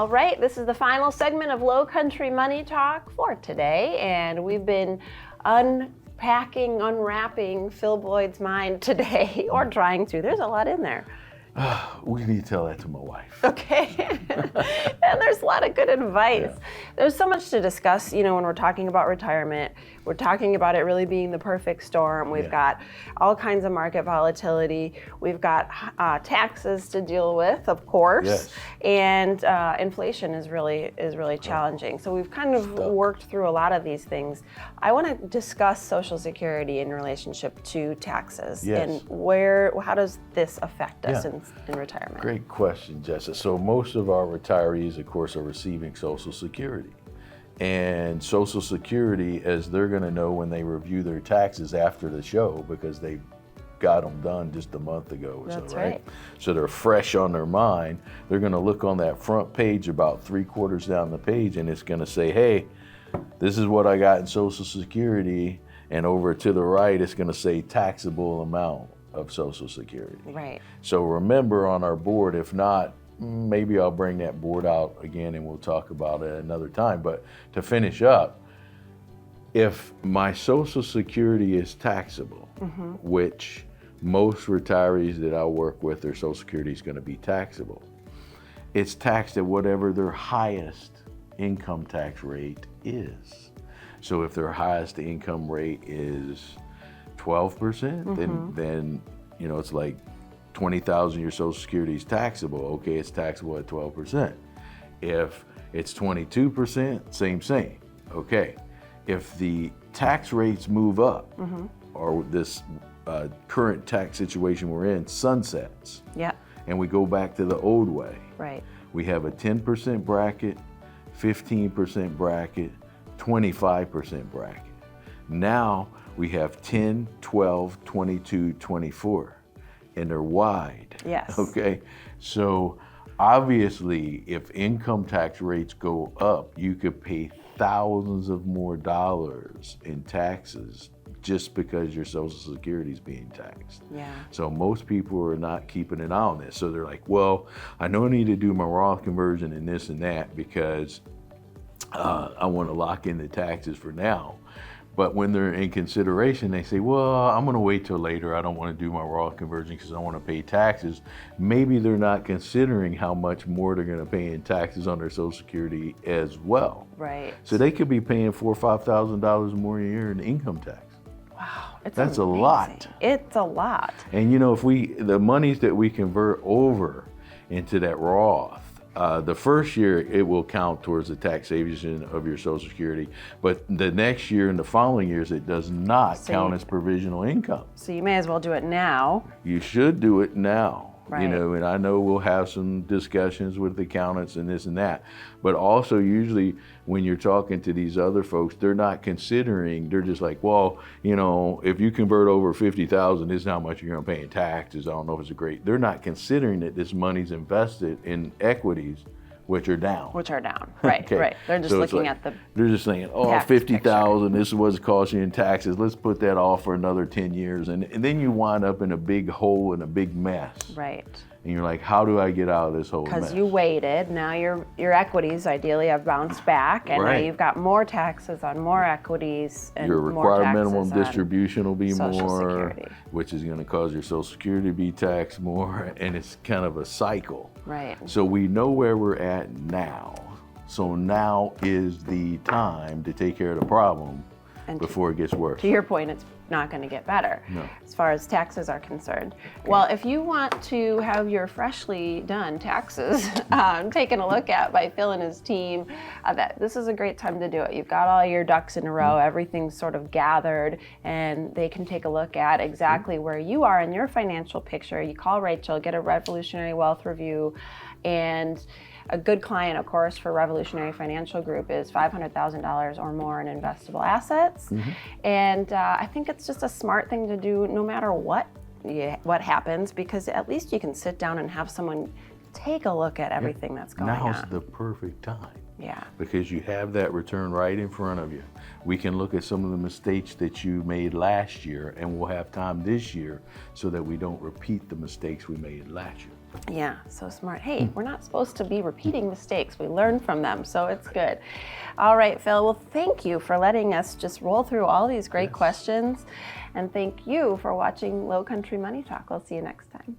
All right, this is the final segment of Lowcountry Money Talk for today, and we've been unwrapping Phil Bloyd's mind today, or trying to. There's a lot in there. We need to tell that to my wife. Okay. And there's a lot of good advice. Yeah. There's so much to discuss, when we're talking about retirement. We're talking about it really being the perfect storm. We've got all kinds of market volatility. We've got taxes to deal with, of course. Yes. And inflation is really challenging. So we've kind of worked through a lot of these things. I want to discuss Social Security in relationship to taxes. Yes. And how does this affect us in retirement? Great question, Jessa. So most of our retirees, of course, are receiving Social Security. And Social Security, as they're going to know when they review their taxes after the show, because they got them done just a month ago or That's so, right? right? So they're fresh on their mind. They're going to look on that front page about 3/4 down the page, and it's going to say, hey, this is what I got in Social Security. And over to the right, it's going to say taxable amount of Social Security. Right. So remember on our board, if not, maybe I'll bring that board out again and we'll talk about it another time. But to finish up, if my Social Security is taxable, which most retirees that I work with, their Social Security is going to be taxable. It's taxed at whatever their highest income tax rate is. So if their highest income rate is 12%, then it's like 20,000, your Social Security is taxable. Okay, it's taxable at 12%. If it's 22%, same. Okay, if the tax rates move up, or this current tax situation we're in sunsets, and we go back to the old way, right? We have a 10% bracket, 15% bracket, 25% bracket. Now we have 10, 12, 22, 24, and they're wide. Yes. Okay, so obviously if income tax rates go up, you could pay thousands of more dollars in taxes just because your Social Security is being taxed. Yeah. So most people are not keeping an eye on this. So they're like, well, I know I need to do my Roth conversion and this and that because I want to lock in the taxes for now. But when they're in consideration, they say, well, I'm going to wait till later. I don't want to do my Roth conversion because I want to pay taxes. Maybe they're not considering how much more they're going to pay in taxes on their Social Security as well. Right. So they could be paying $4,000 or $5,000 more a year in income tax. Wow, that's amazing. A lot. It's a lot. And if the monies that we convert over into that Roth, the first year it will count towards the taxation of your Social Security, but the next year and the following years it does not count as provisional income. So you may as well do it now. You should do it now. Right. And I know we'll have some discussions with accountants and this and that, but also usually when you're talking to these other folks, they're not considering, they're just like, well, if you convert over 50,000, this is how much you're going to pay in taxes. I don't know if it's they're not considering that this money's invested in equities, which are down. Right, Okay. Right. They're just looking at the They're just saying, 50,000, this is what's costing you in taxes. Let's put that off for another 10 years. And then you wind up in a big hole and a big mess. Right. And you're like, how do I get out of this whole mess? Because you waited. Now your equities ideally have bounced back, and now you've got more taxes on more equities, and your more required taxes minimum on distribution will be Social more, Security. which is going to cause your Social Security to be taxed more, and it's kind of a cycle. Right. So we know where we're at now. So now is the time to take care of the problem before it gets worse. To your point, it's not going to get better as far as taxes are concerned. Okay. Well, if you want to have your freshly done taxes taken a look at by Phil and his team, this is a great time to do it. You've got all your ducks in a row, everything's sort of gathered, and they can take a look at exactly where you are in your financial picture. You call Rachel, get a Revolutionary Wealth Review, and a good client, of course, for Revolutionary Financial Group is $500,000 or more in investable assets. And I think it's just a smart thing to do no matter what happens, because at least you can sit down and have someone take a look at everything that's going Now's on. the perfect time. Yeah. Because you have that return right in front of you. We can look at some of the mistakes that you made last year, and we'll have time this year so that we don't repeat the mistakes we made last year. Yeah, so smart. Hey, we're not supposed to be repeating mistakes. We learn from them, so it's good. All right, Phil, well, thank you for letting us just roll through all these great questions. And thank you for watching Lowcountry Money Talk. We'll see you next time.